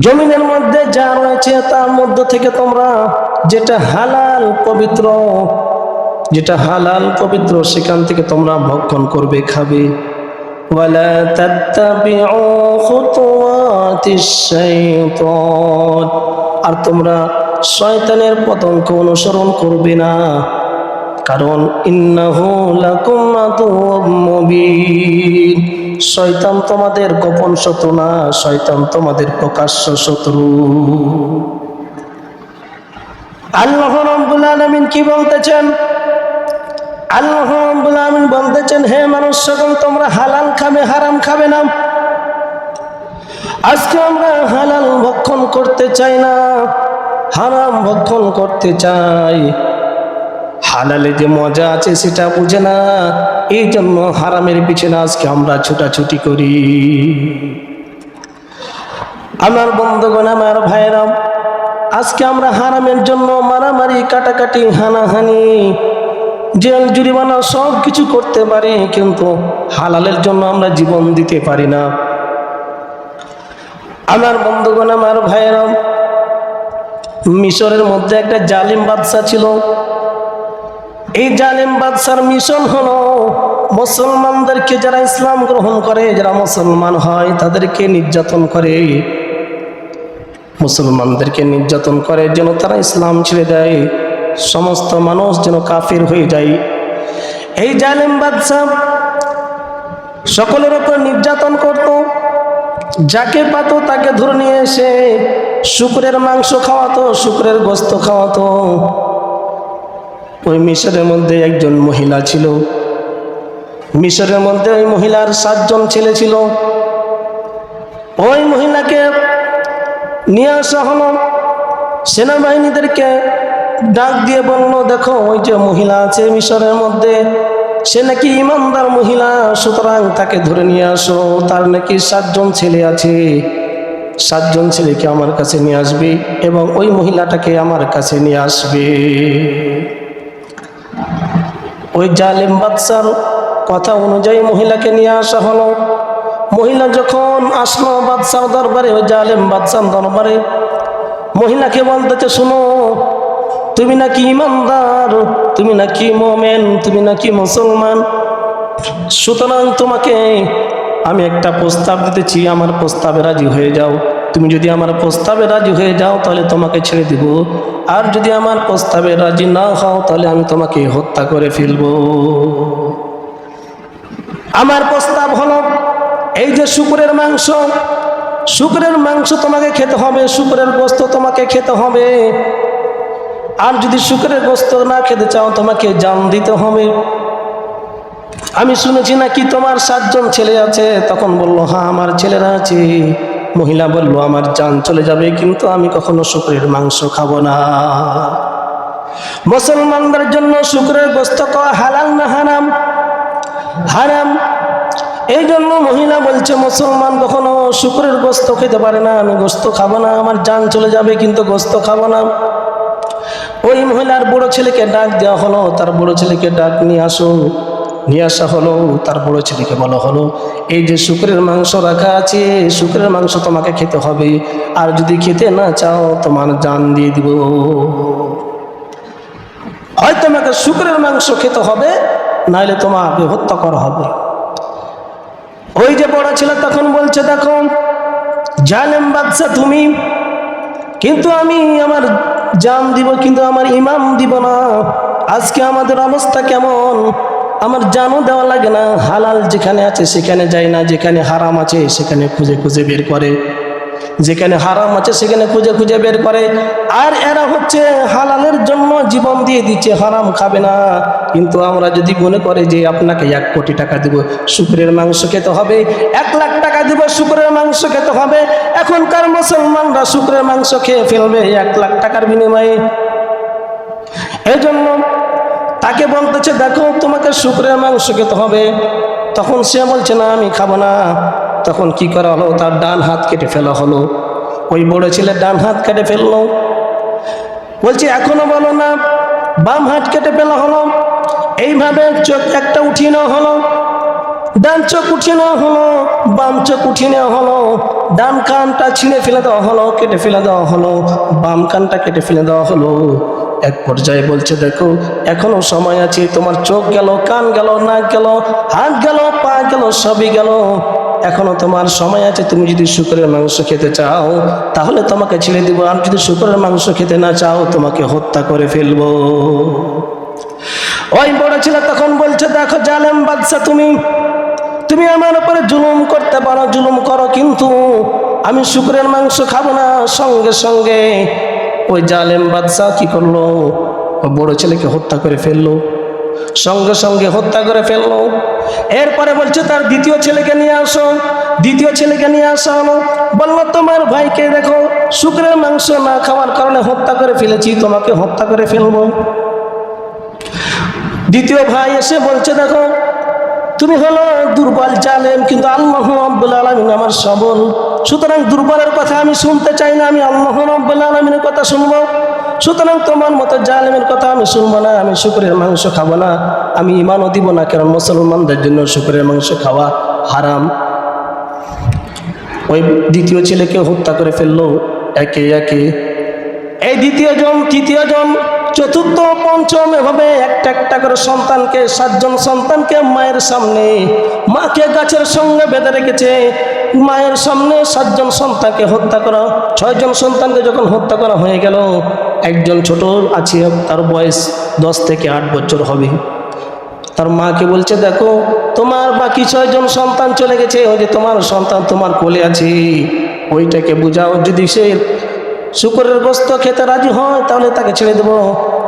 জমিনের মধ্যে যা রয়েছে তার মধ্য থেকে তোমরা যেটা হালাল পবিত্র সেখান থেকে তোমরা ভক্ষণ করবে, খাবে। ওয়ালা তাত্তাবিউ খুতুওয়াতিশ শাইতান, আর তোমরা শয়তানের পথকে অনুসরণ করবে না, কারণ ইন্নাহু লাকুম আদুউম মুবিন, শয়তান তোমাদের গোপন শত্রু না, শয়তান তোমাদের প্রকাশ্য শত্রু। আল্লাহ রাব্বুল আলামিন কি বলতেছেন? আল্লাহ রাব্বুল আলামিন বলতেছেন, হে মানুষ সকল, তোমরা হালাল খাবে, হারাম খাবে না। আজকে আমরা হালাল ভক্ষণ করতে চাই না, হারাম ভক্ষণ করতে চাই। হালালে যে মজা আছে সেটা বুঝে না, এই জন্য হারামের পিছনে আজকে আমরা ছুটাছুটি করি। আমার বন্ধুগণ, আমার ভাইরা, আজকে আমরা হারামের জন্য মারামারি, কাটাকাটি, হানাহানি, জেল জরিমানা সব কিছু করতে পারি, কিন্তু হালালের জন্য আমরা জীবন দিতে পারি না। আমার বন্ধুগণ, আমার ভাইরা, মিশরের মধ্যে একটা জালিম বাদশা ছিল। এই জালিম বাদশার মিশন হলো মুসলমানদেরকে, যারা ইসলাম গ্রহণ করে, যারা মুসলমান হয়, তাদেরকে নির্যাতন করে, মুসলমানদেরকে নির্যাতন করে যেন তারা ইসলাম ছেড়ে দেয়, সমস্ত মানুষ যেন কাফির হয়ে যায়। এই জালিম বাদশা সকলের উপর নির্যাতন করত, যাকে পাতো তাকে ধরে নিয়ে এসে শুকরের মাংস খাওয়াতো, শুকরের গোস্ত খাওয়াতো। ওই মিশরের মধ্যে একজন মহিলা ছিল, মিশরের মধ্যে ওই মহিলার 7 জন ছেলে ছিল। ওই মহিলাকে নিয়ে আসা হলো, সেনাবাহিনীদেরকে ডাক দিয়ে বলল, দেখো ওই যে মহিলা আছে মিশরের মধ্যে, সে নাকি ইমানদার মহিলা, সুতরাং তাকে ধরে নিয়ে আসো। তার নাকি 7 জন ছেলে আছে, 7 জন ছেলেকে আমার কাছে নিয়ে আসবে এবং ওই মহিলাটাকে আমার কাছে নিয়ে আসবে। ওই জালেম বাদশার কথা অনুযায়ী মহিলাকে নিয়ে আসা হলো। মহিলা যখন আসলো বাদশার দরবারে, ওই জালেম বাদশার দরবারে, মহিলাকে বলতেছে, শোনো, তুমি নাকি ইমানদার, তুমি নাকি মুমিন, তুমি নাকি মুসলমান, সুতরাং তোমাকে আমি একটা প্রস্তাব দিতেছি, আমার প্রস্তাবে রাজি হয়ে যাও। তুমি যদি আমার প্রস্তাবে রাজি হয়ে যাও তাহলে তোমাকে ছেড়ে দিব, আর যদি আমার প্রস্তাবে রাজি না হও তাহলে আমি তোমাকে হত্যা করে ফেলব। আমার প্রস্তাব হলো, এই যে শুকরের মাংস তোমাকে খেতে হবে, শুকরের গোস্ত তোমাকে খেতে হবে, আর যদি শুকরের গোস্ত না খেতে চাও তোমাকে জান দিতে হবে। আমি শুনেছি নাকি তোমার 7 জন ছেলে আছে। তখন বলল, হ্যাঁ আমার ছেলেরা আছে। মহিলা বলল, আমার জান চলে যাবে কিন্তু আমি কখনো শুকরের মাংস খাবো না। মুসলমানদের জন্য শুকরের গোস্ত খাওয়া হালাল না হারাম? হারাম। এই জন্য মহিলা বলছে, মুসলমান কখনো শুকরের গোস্ত খেতে পারে না, আমি গোস্ত খাবো না, আমার জান চলে যাবে কিন্তু গোস্ত খাবো না। ওই মহিলার বড় ছেলেকে ডাক দেওয়া হলো, তার বড় ছেলেকে ডাক নিয়ে আসা হলো। তার বড় ছেলেকে বলা হলো, এই যে শুকরের মাংস রাখা আছে, শুকরের মাংস তোমাকে খেতে হবে, আর যদি খেতে না চাও তোমার জান দিয়ে দিব। হয় তোমাকে শুকরের মাংস খেতে হবে, নাহলে তোমাকে হত্যা করা হবে। ওই যে বড় ছেলে তখন বলছে, দেখো জালেম বাদশা তুমি, কিন্তু আমি আমার জান দিব কিন্তু আমার ইমান দিব না। আজকে আমাদের অবস্থা কেমন, আমার জানও দেওয়া লাগে না, হালাল যেখানে আছে সেখানে যায় না, যেখানে হারাম আছে সেখানে খুঁজে খুঁজে বের করে, যেখানে হারাম আছে সেখানে খুঁজে খুঁজে বের করে। আর এরা হচ্ছে হালালের জন্য জীবন দিয়ে দিচ্ছে, হারাম খাবে না। কিন্তু আমরা যদি মনে করে যে আপনাকে 1 কোটি টাকা দিব, শুকরের মাংস খেতে হবে, 1 লাখ টাকা দিব, শুকরের মাংস খেতে হবে, এখনকার মুসলমানরা শুকরের মাংস খেয়ে ফেলবে 1 লাখ টাকার বিনিময়ে। এই জন্য তাকে বলতেছে, দেখো তোমাকে শুকরের মাংস খেতে হবে। তখন সে বলছে, না আমি খাবো না। তখন কি করা হলো, তার ডান হাত কেটে ফেলা হলো। ওই বড় ছেলে ডান হাত কেটে ফেললো। বলছে, এখনো বলো না। বাম হাত কেটে ফেলা হলো। এইভাবে চোখ একটা উঠিয়ে নেওয়া হলো। ডান চোখ উঠিয়ে নেওয়া হলো, বাম চোখ উঠিয়ে নেওয়া হলো, ডান কানটা ছিঁড়ে ফেলে দেওয়া হলো, কেটে ফেলে দেওয়া হলো, বাম কানটা কেটে ফেলে দেওয়া হলো। এক পর্যায়ে বলছে দেখো এখনো সময় আছে, তোমার চোখ গেল, কান গেল, নাক গেল, হাত গেল, পা গেল, সবই গেল, এখনো তোমার সময় আছে। তুমি যদি শুকরের মাংস খেতে চাও তাহলে তোমাকে ছেড়ে দিব, আর যদি শুকরের মাংস খেতে না চাও তোমাকে হত্যা করে ফেলবো। ওই বড় ছেলে তখন বলছে দেখো জালেম বাদশা, তুমি আমার উপরে জুলুম করতে পারো, জুলুম করো, কিন্তু আমি শুকরের মাংস খাবো না। সঙ্গে সঙ্গে ওই জালেম বাদশা কি করলো, বড় ছেলেকে হত্যা করে ফেললো, সঙ্গে সঙ্গে হত্যা করে ফেললো। এরপরে বলছে তার দ্বিতীয় ছেলেকে নিয়ে আসো, দ্বিতীয় ছেলেকে নিয়ে আসা হলো। বললো তোমার ভাইকে দেখো শুকরের মাংস না খাওয়ার কারণে হত্যা করে ফেলেছি, তোমাকে হত্যা করে ফেলবো। দ্বিতীয় ভাই এসে বলছে দেখো তুমি হলো দুর্বল জালেম, কিন্তু আল্লাহ রাব্বুল আলামিন আমার সবল, সুতরাং দুর্বলের কথা আমি শুনতে চাই না, আমি আল্লাহ রাব্বুল আলামিনের কথা শুনবো। সুতরাং তোমার মতো জালেমের কথা আমি শুনবো না, আমি শুকরের মাংস খাবো না, আমি ঈমানও দিব না, কারণ মুসলমানদের জন্য শুকরের মাংস খাওয়া হারাম। ওই দ্বিতীয় ছেলেকে হত্যা করে ফেললো একে একে। এই দ্বিতীয় জন, তৃতীয় জন, চতুর্থ, পঞ্চম, এভাবে একটা একটা করে সন্তানকে, 7 জন সন্তানকে মায়ের সামনে, মাকে গাছের সঙ্গে বেঁধে রেখেছে, মায়ের সামনে 7 জন সন্তানকে হত্যা করা। 6 জন সন্তানকে যখন হত্যা করা হয়ে গেল, একজন ছোট আছে, তার বয়স 10 থেকে 8 বছর হবে। তার মাকে বলছে দেখো তোমার বাকি 6 জন সন্তান চলে গেছে, ওই যে তোমার সন্তান তোমার কোলে আছে, ওইটাকে বুঝাও, যদি সে শুকরের গোস্ত খেতে রাজি হয় তাহলে তাকে ছেড়ে দেবো,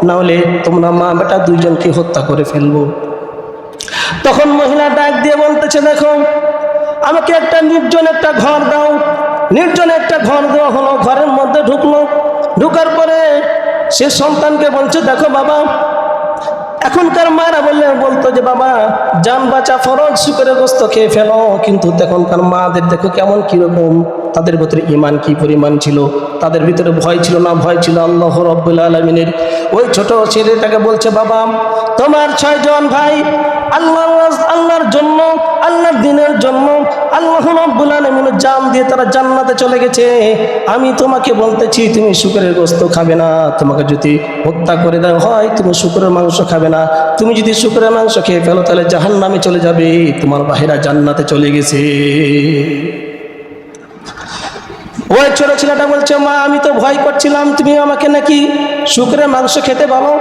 নাহলে তোমরা মা বেটা 2 জনকে হত্যা করে ফেলবো। তখন মহিলা ডাক দিয়ে বলতেছে দেখো আমাকে একটা নির্জন একটা ঘর দাও। নির্জন একটা ঘর দেওয়া হলো, ঘরের মধ্যে ঢুকলো। ঢুকার পরে সে সন্তানকে বলছে দেখো বাবা, এখনকার মায়েরা বলতো যে বাবা জান বাঁচা ফরজ, শুকরের গোস্ত খেয়ে ফেলো, কিন্তু এখনকার মাদের দেখো কেমন কিরকম, তাদের ভিতরে ঈমান কি পরিমাণ ছিল, তাদের ভিতরে ভয় ছিল না, ভয় ছিল আল্লাহ রাব্বুল আলামিনের। ওই ছোট ছেলেটাকে বলছে বাবা তোমার 6 জন ভাই আল্লাহর জন্য, আল্লাহর দিনের জন্য আল্লাহ রাব্বুল আলামিনের জান দিয়ে তারা জান্নাতে চলে গেছে, আমি তোমাকে বলতেছি তুমি শুকরের গোস্ত খাবে না, তোমাকে যদি হত্যা করে দেওয়া হয় তুমি শুকরের মাংস খাবে না, তুমি যদি শুকরের মাংস খেয়ে ফেলো তাহলে জাহান্নামে চলে যাবে, তোমার ভাইরা জান্নাতে চলে গেছে। ওই ছোট ছেলেটা বলছে মা আমি তো ভয় করছিলাম তুমি আমাকে নাকি শুকরের মাংস খেতে বলো,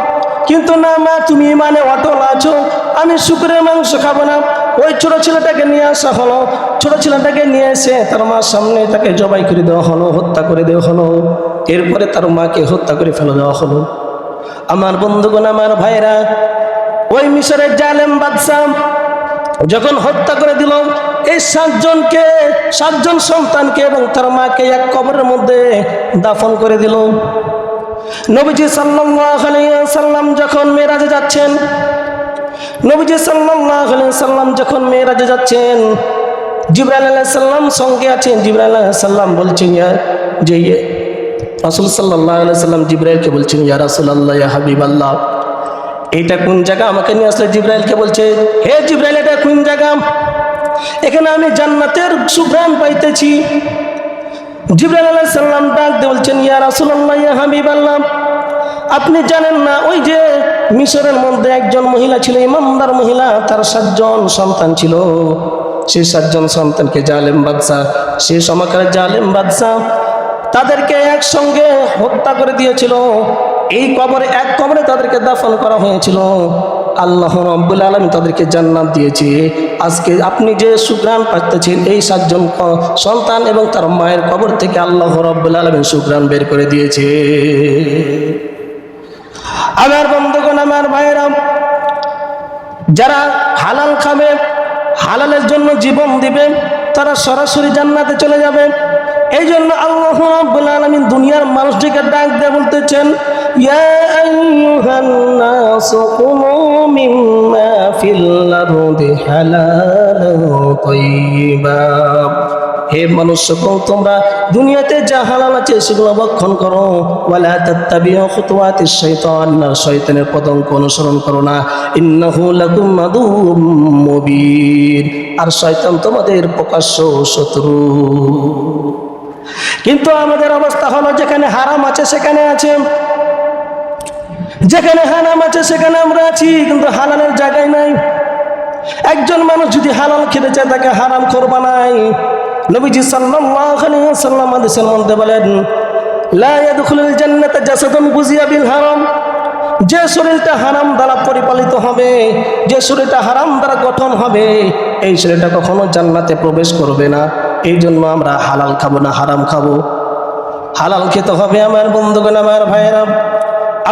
কিন্তু না মা তুমি মানে অটল আছো, আমি শুকরের মাংস খাবো না। ওই ছোট ছেলেটাকে নিয়ে আসা হলো, ছোট ছেলেটাকে নিয়ে এসে তার মার সামনে তাকে জবাই করে দেওয়া হলো, হত্যা করে দেওয়া হলো। এরপরে তার মাকে হত্যা করে ফেলে দেওয়া হলো। আমার বন্ধুগণ, আমার ভাইরা, ওই মিশরের জালেম বাদশা যখন হত্যা করে দিল এই 7 জনকে, 7 জন সন্তানকে এবং তার মাকে এক কবরের মধ্যে দাফন করে দিল। নবীজি সাল্লাল্লাহু আলাইহি ওয়াসাল্লাম যখন মেরাজে যাচ্ছেন, নবীজি সাল্লাল্লাহু আলাইহি ওয়াসাল্লাম যখন মেরাজে যাচ্ছেন, জিবরাইল আলাইহিস সালাম সঙ্গে আছেন। জিবরাইল আলাইহিস সালাম বলছেন যে রাসূল সাল্লাল্লাহু আলাইহি ওয়াসাল্লাম জিবরাইলকে বলছেন ইয়া রাসূলুল্লাহ, ইয়া হাবিবাল্লাহ, এটা কোন জায়গা, আমাকে নিয়ে আসলে জিবরাইলকে বলছে হে জিবরাইল এটা কোন জায়গা, এখানে আমি জান্নাতের সুঘ্রাণ পাইতেছি। জিবরাইল আলাইহিস সালাম ডাক দিয়ে বলছেন ইয়া রাসূলুল্লাহ, ইয়া হাবিবাল্লাহ, আপনি জানেন না ওই যে মিশরের মধ্যে একজন মহিলা ছিল, ইমানদার মহিলা, তার 7 জন সন্তান ছিল, সেই 7 জন সন্তানকে জালেম বাদশা, সে সময়কার জালেম বাদশা তাদেরকে একসঙ্গে হত্যা করে দিয়েছিল। এই কবরে, এক কবরে তাদেরকে দাফন করা হয়েছিল। আল্লাহ রাব্বুল আলামিন তাদেরকে জান্নাত দিয়েছে। আজকে আপনি যে সুঘ্রাণ পাচ্ছেন এই 7 জন সন্তান এবং তার মায়ের কবর থেকে আল্লাহ রাব্বুল আলামিন সুঘ্রাণ বের করে দিয়েছে। আমার বন্ধুগণ, আমার ভাইরা, যারা হালাল খাবে, হালালের জন্য জীবন দিবে, তারা সরাসরি জান্নাতে চলে যাবে। এই জন্য আল্লাহ রাব্বুল আলামিন দুনিয়ার মানুষটিকে ডাক দিয়ে বলতেছেন ইয়া আইয়ুহান নাসু কুলু মিম্মা ফিল আরদি হালালান তাইয়্যিবা হে মানুষ সকল, তোমরা দুনিয়াতে যা হালাল আছে সেগুলো ভক্ষণ করো। ওয়ালা তাত্তাবিউ খুতুওয়াতিশ শাইতান, শয়তানের পদঙ্ক অনুসরণ করো না। ইন্নাহু লাকুম আদুউম মুবিন, আর শয়তান তোমাদের প্রকাশ্য শত্রু। কিন্তু আমাদের অবস্থা হলো, যেখানে হারাম আছে সেখানে আছে, যেখানে হারাম আছে সেখানে আমরা আছি, কিন্তু হালালের জায়গায় নাই। একজন মানুষ যদি হালাল খেতে চায় তাকে হারাম করবা নাই। নবীজি সাল্লাল্লাহু আলাইহি ওয়াসাল্লাম হাদিসের মধ্যে বলেন, লা ইয়াদখুলুল জান্নাতা জাসাদুন গুযিয়া বিল হারাম, যে শরীরটা হারাম দ্বারা পরিপালিত হবে, যে শরীরটা হারাম দ্বারা গঠন হবে, এই শরীরটা কখনো জান্নাতে প্রবেশ করবে না। এই জন্য আমরা হালাল খাবো না, হারাম খাবো। হালাল খেতে হবে আমার বন্ধুগণ, আমার ভাইয়েরা।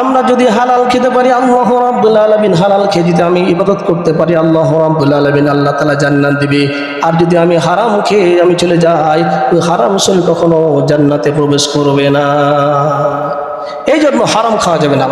আমরা যদি হালাল খেতে পারি, আল্লাহ রাব্বুল আলামিন হালাল খেয়ে যদি আমি ইবাদত করতে পারি, আল্লাহ রাব্বুল আলামিন আল্লাহ তাআলা জান্নাত দিবে। আর যদি আমি হারাম খেয়ে আমি চলে যাই, ওই হারাম শরীর কখনো জান্নাতে প্রবেশ করবে না। এই জন্য হারাম খাওয়া যাবে না।